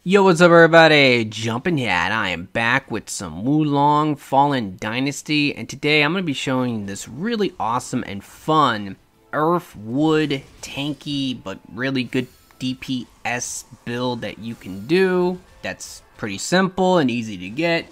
Yo, what's up everybody? Jumpin' here, and I am back with some Wulong Fallen Dynasty, and today I'm going to be showing you this really awesome and fun earth, wood, tanky, but really good DPS build that you can do. That's pretty simple and easy to get.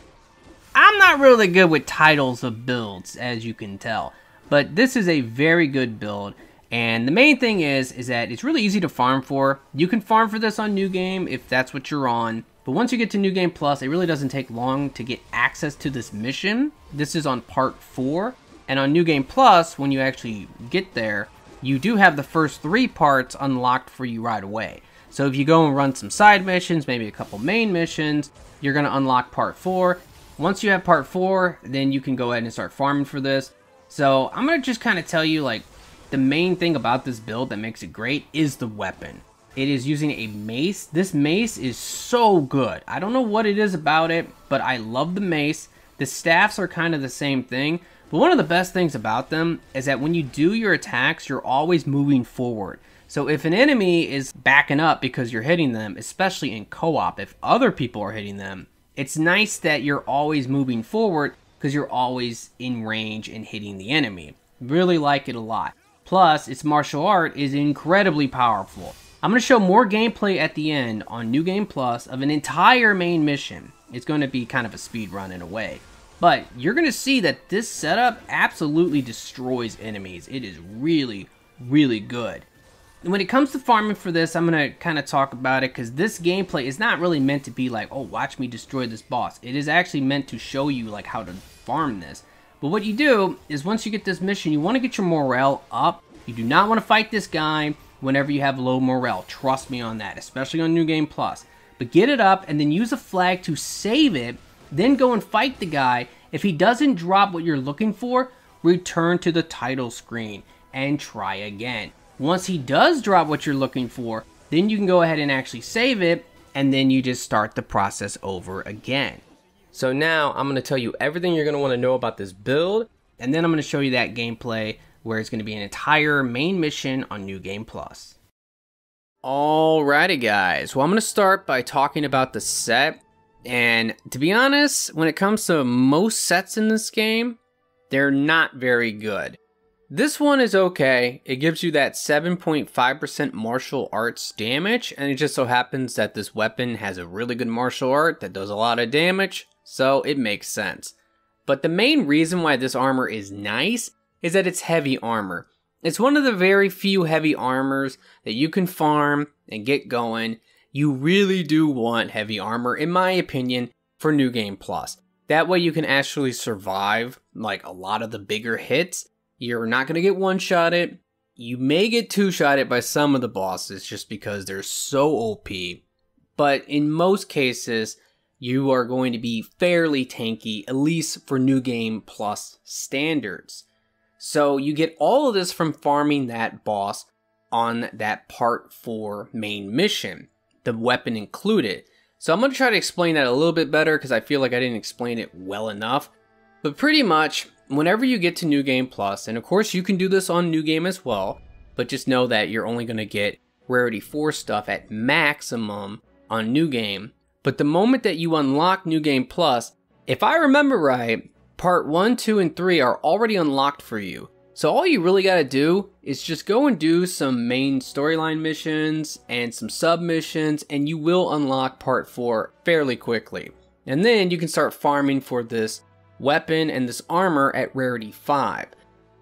I'm not really good with titles of builds, as you can tell, but this is a very good build. And the main thing is that it's really easy to farm for. You can farm for this on New Game if that's what you're on. But once you get to New Game Plus, it really doesn't take long to get access to this mission. This is on part 4. And on New Game Plus, when you actually get there, you do have the first 3 parts unlocked for you right away. So if you go and run some side missions, maybe a couple main missions, you're going to unlock part 4. Once you have part 4, then you can go ahead and start farming for this. So I'm going to just kind of tell you, like, the main thing about this build that makes it great is the weapon. It is using a mace. This mace is so good. I don't know what it is about it, but I love the mace. The staffs are kind of the same thing, but one of the best things about them is that when you do your attacks, you're always moving forward. So if an enemy is backing up because you're hitting them, especially in co-op, if other people are hitting them, it's nice that you're always moving forward because you're always in range and hitting the enemy. Really like it a lot. Plus, its martial art is incredibly powerful. I'm going to show more gameplay at the end on New Game Plus of an entire main mission. It's going to be kind of a speed run in a way. But you're going to see that this setup absolutely destroys enemies. It is really, really good. And when it comes to farming for this, I'm going to kind of talk about it because this gameplay is not really meant to be like, oh, watch me destroy this boss. It is actually meant to show you like how to farm this. But what you do is once you get this mission, you want to get your morale up. You do not want to fight this guy whenever you have low morale. Trust me on that, especially on New Game Plus. But get it up and then use a flag to save it. Then go and fight the guy. If he doesn't drop what you're looking for, return to the title screen and try again. Once he does drop what you're looking for, then you can go ahead and actually save it. And then you just start the process over again. So now I'm going to tell you everything you're going to want to know about this build, and then I'm going to show you that gameplay where it's going to be an entire main mission on New Game Plus. Alrighty guys, well I'm going to start by talking about the set, and to be honest, when it comes to most sets in this game, they're not very good. This one is okay. It gives you that 7.5% martial arts damage, and it just so happens that this weapon has a really good martial art that does a lot of damage. So it makes sense. But the main reason why this armor is nice is that it's heavy armor. It's one of the very few heavy armors that you can farm and get going. You really do want heavy armor, in my opinion, for New Game Plus. That way you can actually survive like a lot of the bigger hits. You're not going to get one-shotted. You may get two-shotted by some of the bosses just because they're so OP. But in most cases, you are going to be fairly tanky, at least for New Game Plus standards. So you get all of this from farming that boss on that part 4 main mission, the weapon included. So I'm going to try to explain that a little bit better because I feel like I didn't explain it well enough. But pretty much, whenever you get to New Game Plus, and of course you can do this on New Game as well, but just know that you're only going to get Rarity 4 stuff at maximum on New Game. But the moment that you unlock New Game Plus, if I remember right, part 1, 2, and 3 are already unlocked for you. So all you really gotta do is just go and do some main storyline missions and some sub missions, and you will unlock part 4 fairly quickly. And then you can start farming for this weapon and this armor at Rarity 5.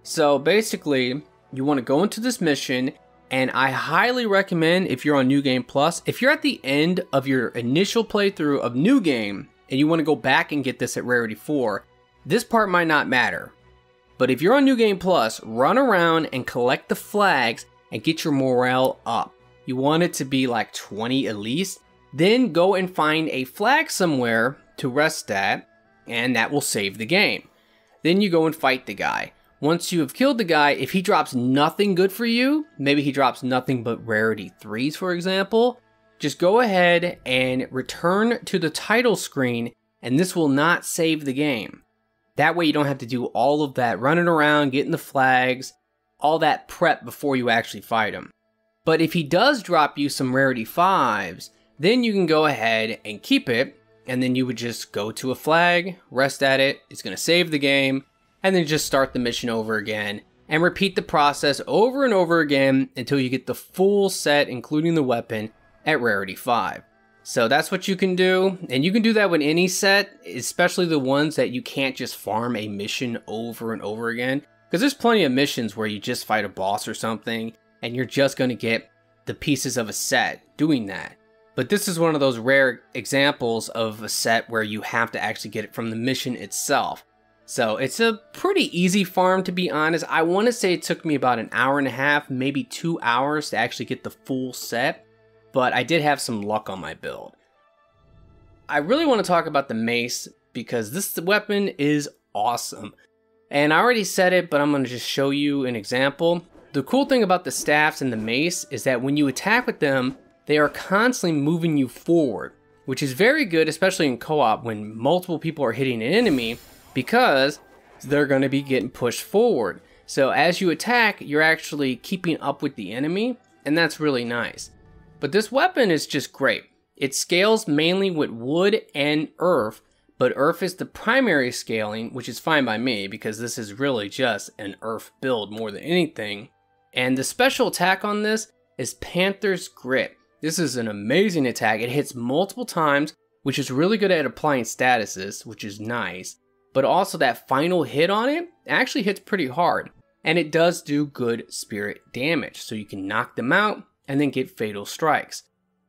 So basically, you want to go into this mission, and I highly recommend, if you're on New Game Plus, if you're at the end of your initial playthrough of New Game and you want to go back and get this at Rarity 4, this part might not matter. But if you're on New Game Plus, run around and collect the flags and get your morale up. You want it to be like 20 at least. Then go and find a flag somewhere to rest at, and that will save the game. Then you go and fight the guy. Once you have killed the guy, if he drops nothing good for you, maybe he drops nothing but Rarity 3s for example, just go ahead and return to the title screen, and this will not save the game. That way you don't have to do all of that running around, getting the flags, all that prep before you actually fight him. But if he does drop you some Rarity 5s, then you can go ahead and keep it, and then you would just go to a flag, rest at it, it's going to save the game, and then just start the mission over again, and repeat the process over and over again until you get the full set, including the weapon, at rarity 5. So that's what you can do, and you can do that with any set, especially the ones that you can't just farm a mission over and over again, because there's plenty of missions where you just fight a boss or something, and you're just going to get the pieces of a set doing that. But this is one of those rare examples of a set where you have to actually get it from the mission itself. So it's a pretty easy farm, to be honest. I want to say it took me about an hour and a half, maybe 2 hours to actually get the full set, but I did have some luck on my build. I really want to talk about the mace because this weapon is awesome. And I already said it, but I'm going to just show you an example. The cool thing about the staffs and the mace is that when you attack with them, they are constantly moving you forward, which is very good, especially in co-op when multiple people are hitting an enemy, because they're going to be getting pushed forward. So as you attack, you're actually keeping up with the enemy, and that's really nice. But this weapon is just great. It scales mainly with wood and earth, but earth is the primary scaling, which is fine by me because this is really just an earth build more than anything. And the special attack on this is Panther's Grip. This is an amazing attack. It hits multiple times, which is really good at applying statuses, which is nice. But also that final hit on it actually hits pretty hard. And it does do good spirit damage, so you can knock them out and then get fatal strikes.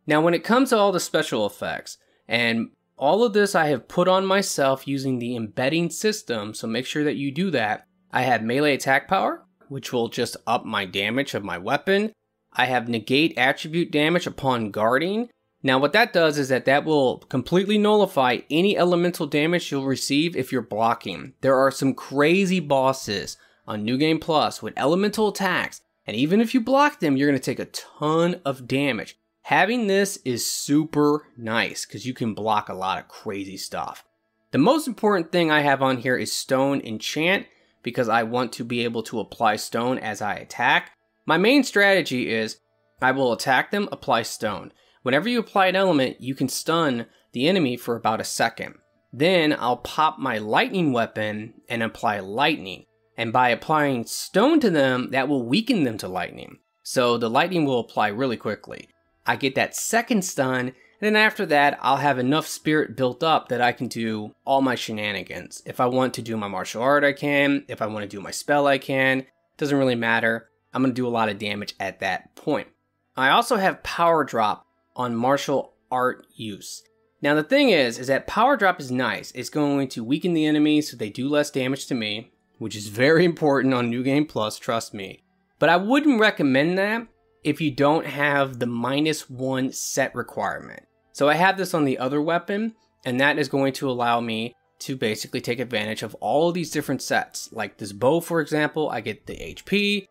Now when it comes to all the special effects, and all of this I have put on myself using the embedding system, so make sure that you do that. I have melee attack power, which will just up my damage of my weapon. I have negate attribute damage upon guarding. Now what that does is that will completely nullify any elemental damage you'll receive if you're blocking. There are some crazy bosses on New Game Plus with elemental attacks, and even if you block them, you're going to take a ton of damage. Having this is super nice because you can block a lot of crazy stuff. The most important thing I have on here is Stone Enchant, because I want to be able to apply stone as I attack. My main strategy is I will attack them, apply stone. Whenever you apply an element, you can stun the enemy for about a second. Then I'll pop my lightning weapon and apply lightning. And by applying stone to them, that will weaken them to lightning. So the lightning will apply really quickly. I get that second stun, and then after that, I'll have enough spirit built up that I can do all my shenanigans. If I want to do my martial art, I can. If I want to do my spell, I can. Doesn't really matter. I'm going to do a lot of damage at that point. I also have power drop on martial art use. Now the thing is that power drop is nice. It's going to weaken the enemies so they do less damage to me, which is very important on New Game Plus, trust me. But I wouldn't recommend that if you don't have the -1 set requirement. So I have this on the other weapon, and that is going to allow me to basically take advantage of all of these different sets. Like this bow, for example, I get the HP.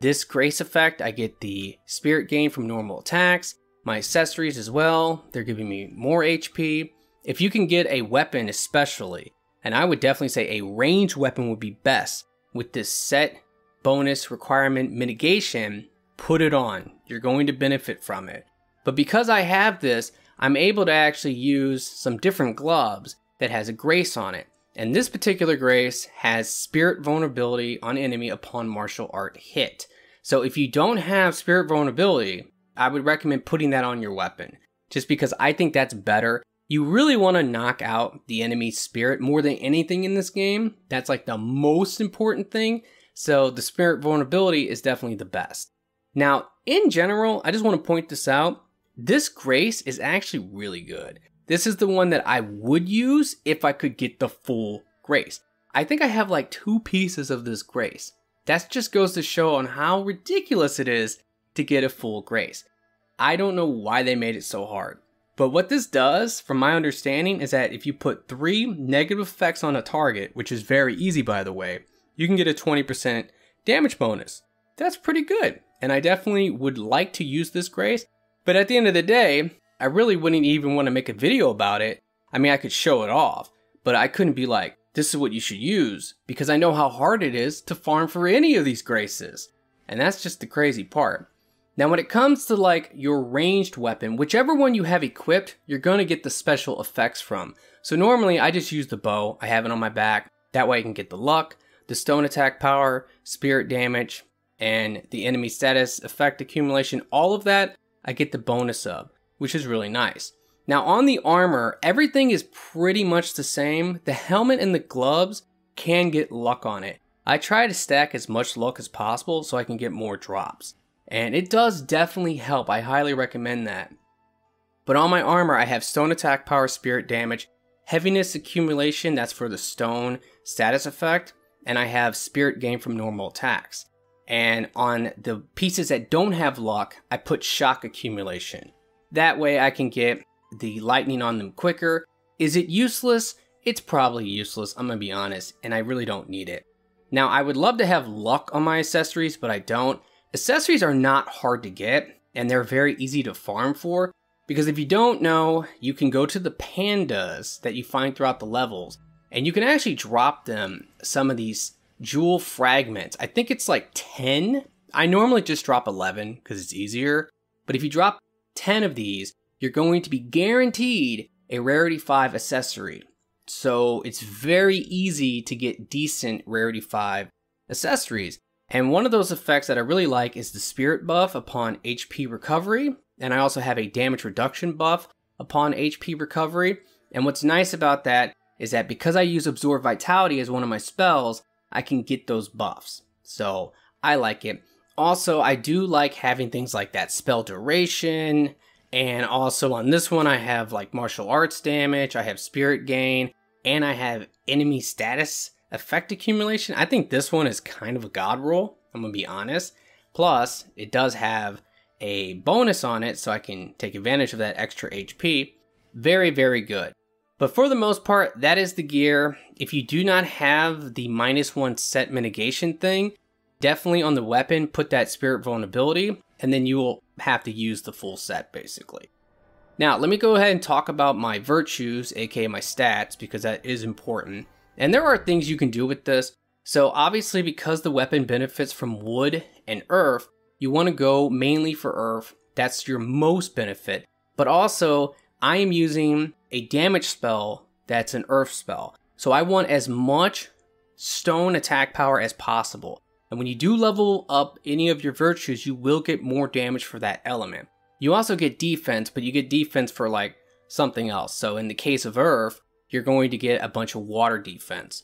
This grace effect, I get the spirit gain from normal attacks. My accessories as well, they're giving me more HP. If you can get a weapon especially, and I would definitely say a ranged weapon would be best with this set bonus requirement mitigation, put it on. You're going to benefit from it. But because I have this, I'm able to actually use some different gloves that has a grace on it. And this particular grace has spirit vulnerability on enemy upon martial art hit. So if you don't have spirit vulnerability, I would recommend putting that on your weapon. Just because I think that's better. You really want to knock out the enemy's spirit more than anything in this game. That's like the most important thing. So the spirit vulnerability is definitely the best. Now, in general, I just want to point this out. This grace is actually really good. This is the one that I would use if I could get the full grace. I think I have like 2 pieces of this grace. That just goes to show on how ridiculous it is to get a full grace. I don't know why they made it so hard. But what this does, from my understanding, is that if you put 3 negative effects on a target, which is very easy by the way, you can get a 20% damage bonus. That's pretty good. And I definitely would like to use this grace. But at the end of the day, I really wouldn't even want to make a video about it. I mean, I could show it off, but I couldn't be like, this is what you should use, because I know how hard it is to farm for any of these graces. And that's just the crazy part. Now when it comes to like your ranged weapon, whichever one you have equipped, you're going to get the special effects from. So normally I just use the bow, I have it on my back, that way I can get the luck, the stone attack power, spirit damage, and the enemy status effect accumulation, all of that I get the bonus of, which is really nice. Now on the armor, everything is pretty much the same. The helmet and the gloves can get luck on it. I try to stack as much luck as possible so I can get more drops. And it does definitely help, I highly recommend that. But on my armor I have stone attack power, spirit damage, heaviness accumulation, that's for the stone status effect, and I have spirit gain from normal attacks. And on the pieces that don't have luck, I put shock accumulation. That way I can get the lightning on them quicker. Is it useless? It's probably useless, I'm gonna be honest, and I really don't need it. Now I would love to have luck on my accessories, but I don't. Accessories are not hard to get, and they're very easy to farm for, because if you don't know, you can go to the pandas that you find throughout the levels, and you can actually drop them some of these jewel fragments. I think it's like 10. I normally just drop 11 because it's easier. But if you drop 10 of these, you're going to be guaranteed a rarity 5 accessory. So it's very easy to get decent rarity 5 accessories. And one of those effects that I really like is the spirit buff upon HP recovery. And I also have a damage reduction buff upon HP recovery. And what's nice about that is that because I use Absorb Vitality as one of my spells, I can get those buffs. So I like it. Also, I do like having things like that spell duration. And also on this one, I have like martial arts damage, I have spirit gain, and I have enemy status effect accumulation. I think this one is kind of a god roll, I'm gonna be honest. Plus, it does have a bonus on it, so I can take advantage of that extra HP. Very, very good. But for the most part, that is the gear. If you do not have the -1 set mitigation thing, definitely on the weapon, put that spirit vulnerability, and then you will have to use the full set basically. Now, let me go ahead and talk about my virtues, aka my stats, because that is important. And there are things you can do with this. So obviously, because the weapon benefits from wood and earth, you want to go mainly for earth. That's your most benefit. But also, I am using a damage spell that's an earth spell. So I want as much stone attack power as possible. And when you do level up any of your virtues, you will get more damage for that element. You also get defense, but you get defense for like something else. So in the case of earth, you're going to get a bunch of water defense.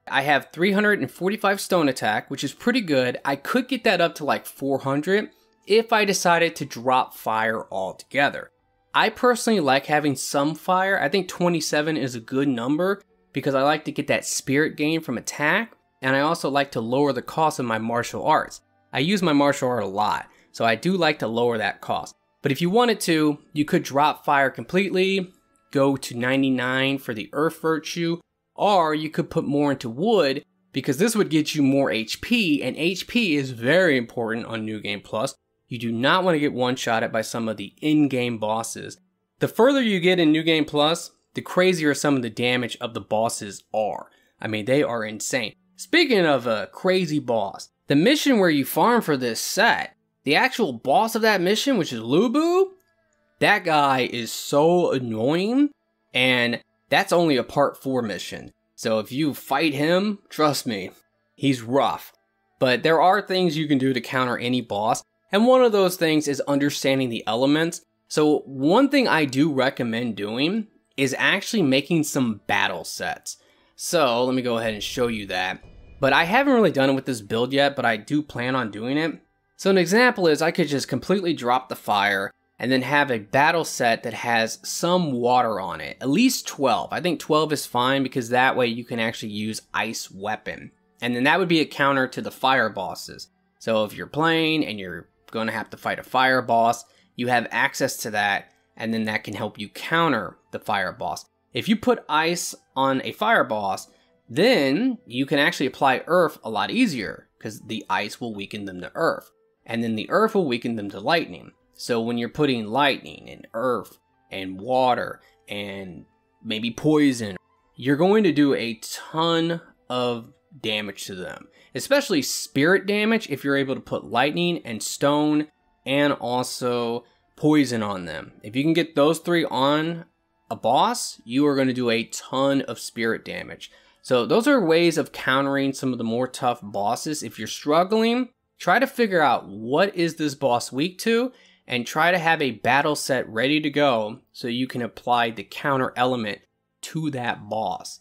I have 345 stone attack, which is pretty good. I could get that up to like 400 if I decided to drop fire altogether. I personally like having some fire. I think 27 is a good number because I like to get that spirit gain from attack, and I also like to lower the cost of my martial arts. I use my martial art a lot, so I do like to lower that cost. But if you wanted to, you could drop fire completely, go to 99 for the earth virtue, or you could put more into wood because this would get you more HP, and HP is very important on New Game Plus. You do not want to get one-shotted by some of the in-game bosses. The further you get in New Game Plus, the crazier some of the damage of the bosses are. I mean, they are insane. Speaking of a crazy boss, the mission where you farm for this set, the actual boss of that mission, which is Lubu, that guy is so annoying, and that's only a part 4 mission. So if you fight him, trust me, he's rough. But there are things you can do to counter any boss, and one of those things is understanding the elements. So one thing I do recommend doing is actually making some battle sets. So let me go ahead and show you that. But I haven't really done it with this build yet, but I do plan on doing it. So an example is I could just completely drop the fire and then have a battle set that has some water on it. At least 12. I think 12 is fine because that way you can actually use ice weapon. And then that would be a counter to the fire bosses. So if you're playing and you're going to have to fight a fire boss, you have access to that, and then that can help you counter the fire boss. If you put ice on a fire boss, then you can actually apply earth a lot easier because the ice will weaken them to earth, and then the earth will weaken them to lightning. So when you're putting lightning and earth and water and maybe poison, you're going to do a ton of damage to them, especially spirit damage if you're able to put lightning and stone and also poison on them. If you can get those 3 on a boss, you are going to do a ton of spirit damage. So those are ways of countering some of the more tough bosses. If you're struggling, try to figure out what is this boss weak to, and try to have a battle set ready to go so you can apply the counter element to that boss.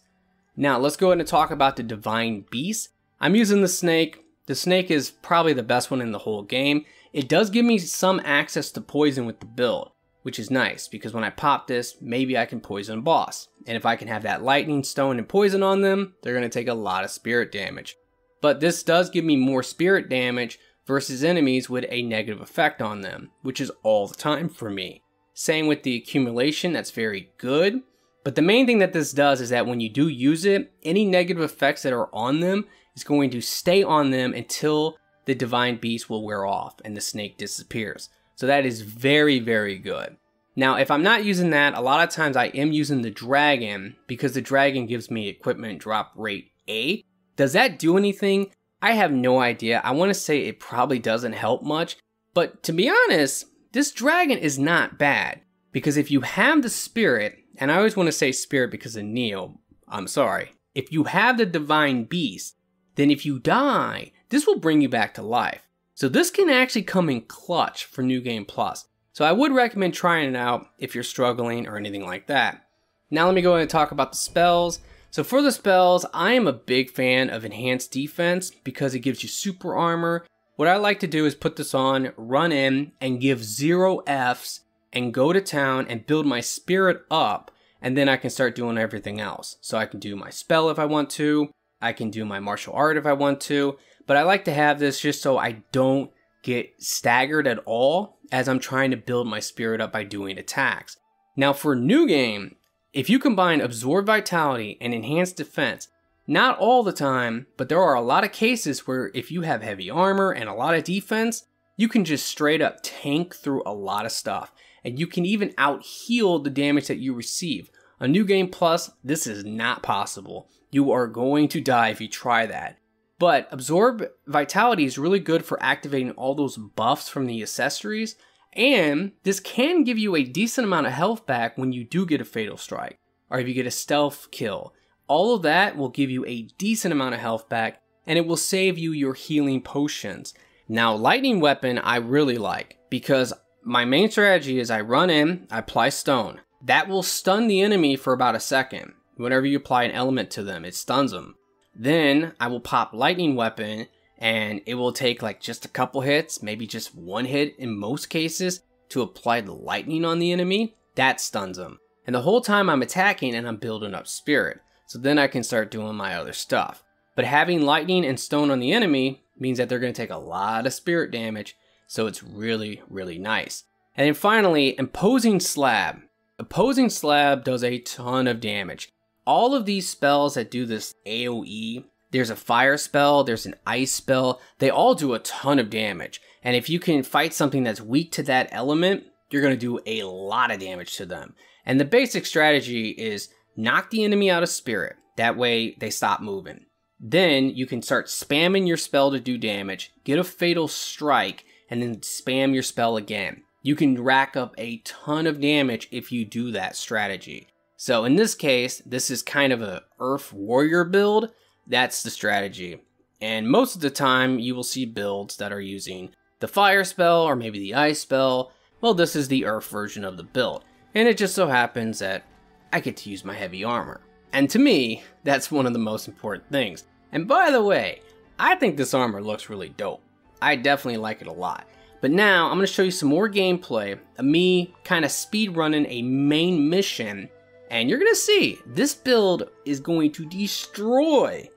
Now let's go ahead and talk about the Divine Beast. I'm using the snake. The snake is probably the best one in the whole game. It does give me some access to poison with the build, which is nice because when I pop this, maybe I can poison a boss. And if I can have that lightning, stone, and poison on them, they're going to take a lot of spirit damage. But this does give me more spirit damage versus enemies with a negative effect on them, which is all the time for me. Same with the accumulation, that's very good. But the main thing that this does is that when you do use it, any negative effects that are on them is going to stay on them until the Divine Beast will wear off and the snake disappears. So that is very, very good. Now, if I'm not using that, a lot of times I am using the dragon because the dragon gives me equipment drop rate A. Does that do anything? I have no idea. I want to say it probably doesn't help much, but to be honest, this dragon is not bad because if you have the spirit, and I always want to say spirit because of Neo, I'm sorry. If you have the Divine Beast, then if you die, this will bring you back to life. So this can actually come in clutch for New Game Plus. So I would recommend trying it out if you're struggling or anything like that. Now let me go ahead and talk about the spells. So for the spells, I am a big fan of Enhanced Defense because it gives you super armor. What I like to do is put this on, run in, and give 0 Fs, and go to town and build my spirit up, and then I can start doing everything else. So I can do my spell if I want to, I can do my martial art if I want to, but I like to have this just so I don't get staggered at all as I'm trying to build my spirit up by doing attacks. Now for New Game, if you combine Absorb Vitality and Enhanced Defense, not all the time, but there are a lot of cases where if you have heavy armor and a lot of defense, you can just straight up tank through a lot of stuff. And you can even out heal the damage that you receive. On New Game Plus, this is not possible. You are going to die if you try that. But Absorb Vitality is really good for activating all those buffs from the accessories. And this can give you a decent amount of health back when you do get a Fatal Strike, or if you get a stealth kill. All of that will give you a decent amount of health back, and it will save you your healing potions. Now, Lightning Weapon I really like, because my main strategy is I run in, I apply stone. That will stun the enemy for about a second. Whenever you apply an element to them, it stuns them. Then I will pop Lightning Weapon, and it will take like just a couple hits, maybe just 1 hit in most cases, to apply the lightning on the enemy. That stuns them. And the whole time I'm attacking and I'm building up spirit. So then I can start doing my other stuff. But having lightning and stone on the enemy means that they're going to take a lot of spirit damage. So it's really, really nice. And then finally, Imposing Slab. Imposing Slab does a ton of damage. All of these spells that do this AoE, there's a fire spell, there's an ice spell, they all do a ton of damage. And if you can fight something that's weak to that element, you're going to do a lot of damage to them. And the basic strategy is knock the enemy out of spirit. That way they stop moving. Then you can start spamming your spell to do damage, get a Fatal Strike, and then spam your spell again. You can rack up a ton of damage if you do that strategy. So in this case, this is kind of a Earth Warrior build. That's the strategy. And most of the time, you will see builds that are using the fire spell or maybe the ice spell. Well, this is the Earth version of the build. And it just so happens that I get to use my heavy armor. And to me, that's one of the most important things. And by the way, I think this armor looks really dope. I definitely like it a lot. But now, I'm going to show you some more gameplay of me kind of speedrunning a main mission. And you're going to see, this build is going to destroy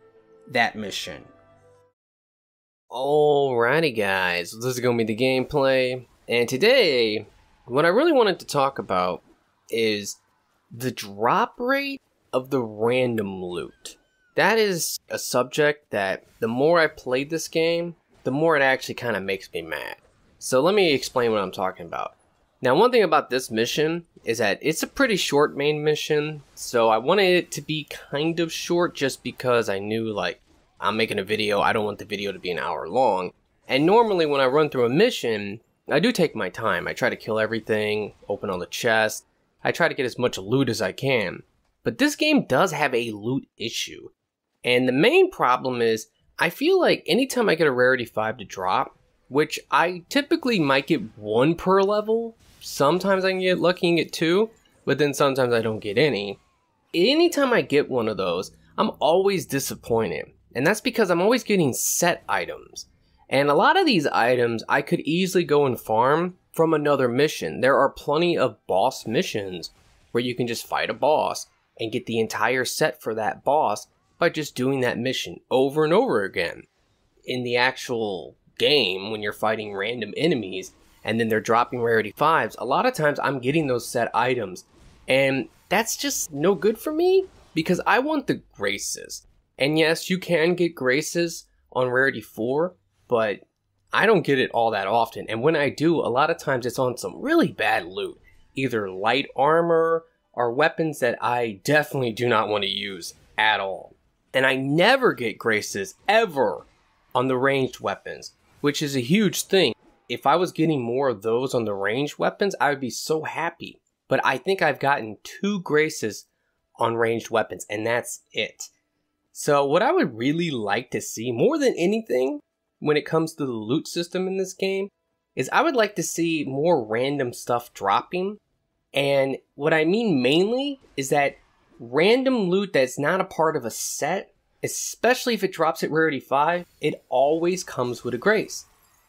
that mission. Alrighty guys, this is going to be the gameplay. And today, what I really wanted to talk about is the drop rate of the random loot. That is a subject that the more I played this game, the more it actually kind of makes me mad. So let me explain what I'm talking about. Now, one thing about this mission is that it's a pretty short main mission, so I wanted it to be kind of short just because I knew, like, I'm making a video, I don't want the video to be an hour long. And normally when I run through a mission, I do take my time. I try to kill everything, open all the chests. I try to get as much loot as I can. But this game does have a loot issue. And the main problem is, I feel like anytime I get a rarity 5 to drop, which I typically might get 1 per level, sometimes I can get lucky and get 2, but then sometimes I don't get any. Anytime I get one of those, I'm always disappointed. And that's because I'm always getting set items. And a lot of these items I could easily go and farm from another mission. There are plenty of boss missions where you can just fight a boss and get the entire set for that boss by just doing that mission over and over again. In the actual game, when you're fighting random enemies and then they're dropping rarity 5s, a lot of times I'm getting those set items. And that's just no good for me because I want the graces. And yes, you can get graces on rarity 4, but I don't get it all that often. And when I do, a lot of times it's on some really bad loot. Either light armor or weapons that I definitely do not want to use at all. And I never get graces ever on the ranged weapons, which is a huge thing. If I was getting more of those on the ranged weapons, I would be so happy. But I think I've gotten 2 graces on ranged weapons, and that's it. So what I would really like to see, more than anything, when it comes to the loot system in this game, is I would like to see more random stuff dropping. And what I mean mainly is that random loot that's not a part of a set, especially if it drops at rarity 5, it always comes with a grace.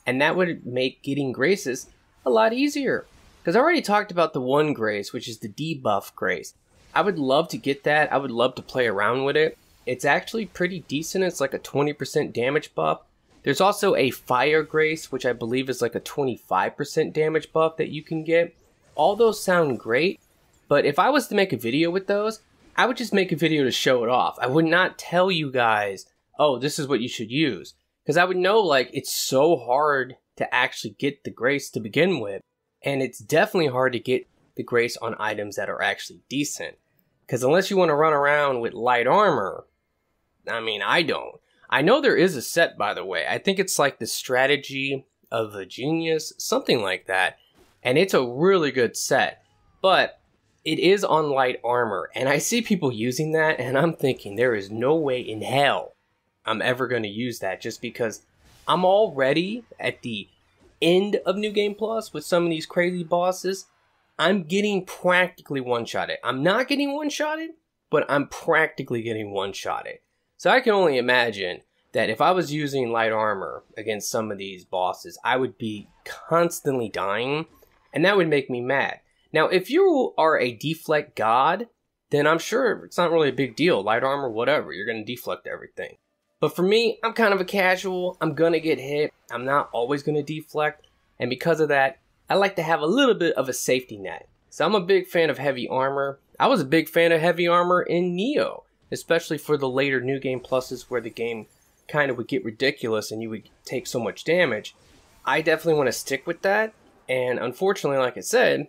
And that would make getting graces a lot easier. Because I already talked about the one grace, which is the debuff grace. I would love to get that. I would love to play around with it. It's actually pretty decent. It's like a 20% damage buff. There's also a fire grace, which I believe is like a 25% damage buff that you can get. All those sound great, but if I was to make a video with those, I would just make a video to show it off. I would not tell you guys, oh, this is what you should use. Because I would know, like, it's so hard to actually get the grace to begin with. And it's definitely hard to get the grace on items that are actually decent. Because unless you want to run around with light armor, I mean, I don't. I know there is a set, by the way. I think it's like the Strategy of a Genius, something like that. And it's a really good set. But it is on light armor. And I see people using that, and I'm thinking there is no way in hell I'm ever going to use that, just because I'm already at the end of New Game Plus with some of these crazy bosses. I'm getting practically one-shotted. I'm not getting one-shotted, but I'm practically getting one-shotted. So I can only imagine that if I was using light armor against some of these bosses, I would be constantly dying, and that would make me mad. Now, if you are a deflect god, then I'm sure it's not really a big deal. Light armor, whatever, you're going to deflect everything. But for me, I'm kind of a casual. I'm going to get hit. I'm not always going to deflect. And because of that, I like to have a little bit of a safety net. So I'm a big fan of heavy armor. I was a big fan of heavy armor in Neo, especially for the later New Game Pluses where the game kind of would get ridiculous and you would take so much damage. I definitely want to stick with that. And unfortunately, like I said,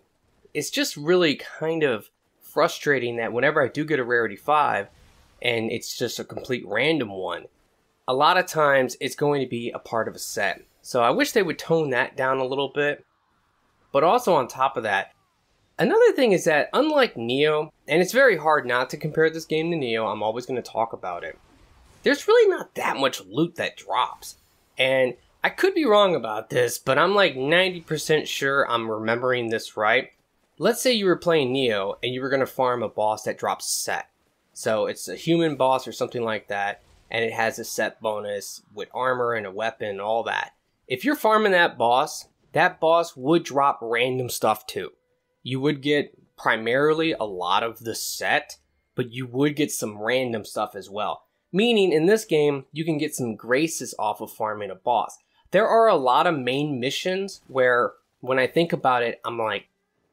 it's just really kind of frustrating that whenever I do get a rarity 5 and it's just a complete random one, a lot of times it's going to be a part of a set. So I wish they would tone that down a little bit. But also on top of that, another thing is that unlike Neo, and it's very hard not to compare this game to Neo, I'm always going to talk about it, there's really not that much loot that drops. And I could be wrong about this, but I'm like 90% sure I'm remembering this right. Let's say you were playing Neo and you were going to farm a boss that drops set. So it's a human boss or something like that, and it has a set bonus with armor and a weapon and all that. If you're farming that boss would drop random stuff too. You would get primarily a lot of the set, but you would get some random stuff as well. Meaning in this game, you can get some graces off of farming a boss. There are a lot of main missions where when I think about it, I'm like,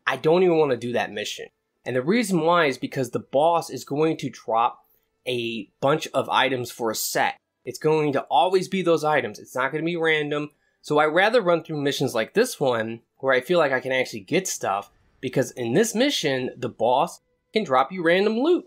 I don't even want to do that mission. And the reason why is because the boss is going to drop a bunch of items for a set. It's going to always be those items. It's not going to be random. So I rather run through missions like this one where I feel like I can actually get stuff, because in this mission, the boss can drop you random loot.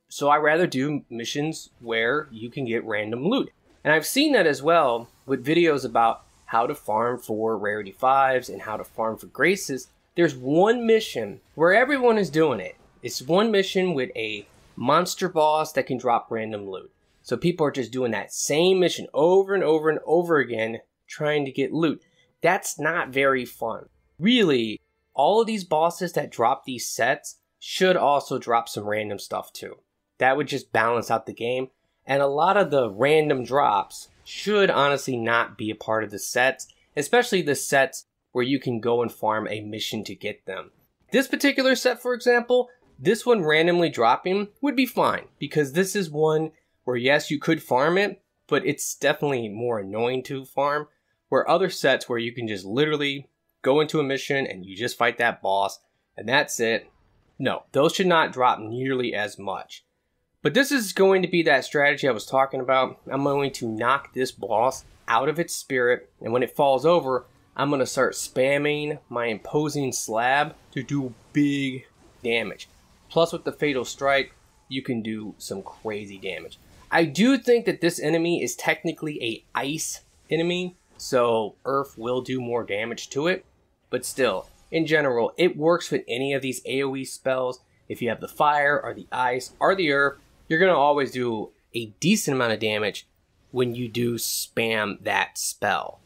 So I rather do missions where you can get random loot. And I've seen that as well with videos about how to farm for rarity 5s and how to farm for graces, there's one mission where everyone is doing it. It's one mission with a monster boss that can drop random loot. So people are just doing that same mission over and over and over again, trying to get loot. That's not very fun. Really, all of these bosses that drop these sets should also drop some random stuff too. That would just balance out the game. And a lot of the random drops should honestly not be a part of the sets, especially the sets where you can go and farm a mission to get them. This particular set, for example, this one randomly dropping would be fine, because this is one where yes, you could farm it, but it's definitely more annoying to farm, where other sets where you can just literally go into a mission and you just fight that boss and that's it. No, those should not drop nearly as much. But this is going to be that strategy I was talking about. I'm going to knock this boss out of its spirit, and when it falls over, I'm going to start spamming my imposing slab to do big damage. Plus with the fatal strike, you can do some crazy damage. I do think that this enemy is technically a ice enemy, so earth will do more damage to it. But still, in general, it works with any of these AoE spells. If you have the fire or the ice or the earth, you're going to always do a decent amount of damage when you do spam that spell.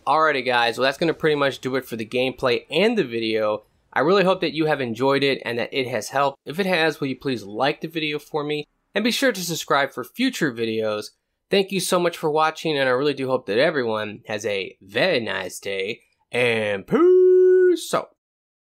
Alrighty guys, well that's going to pretty much do it for the gameplay and the video. I really hope that you have enjoyed it and that it has helped. If it has, will you please like the video for me? And be sure to subscribe for future videos. Thank you so much for watching, and I really do hope that everyone has a very nice day. And peace out.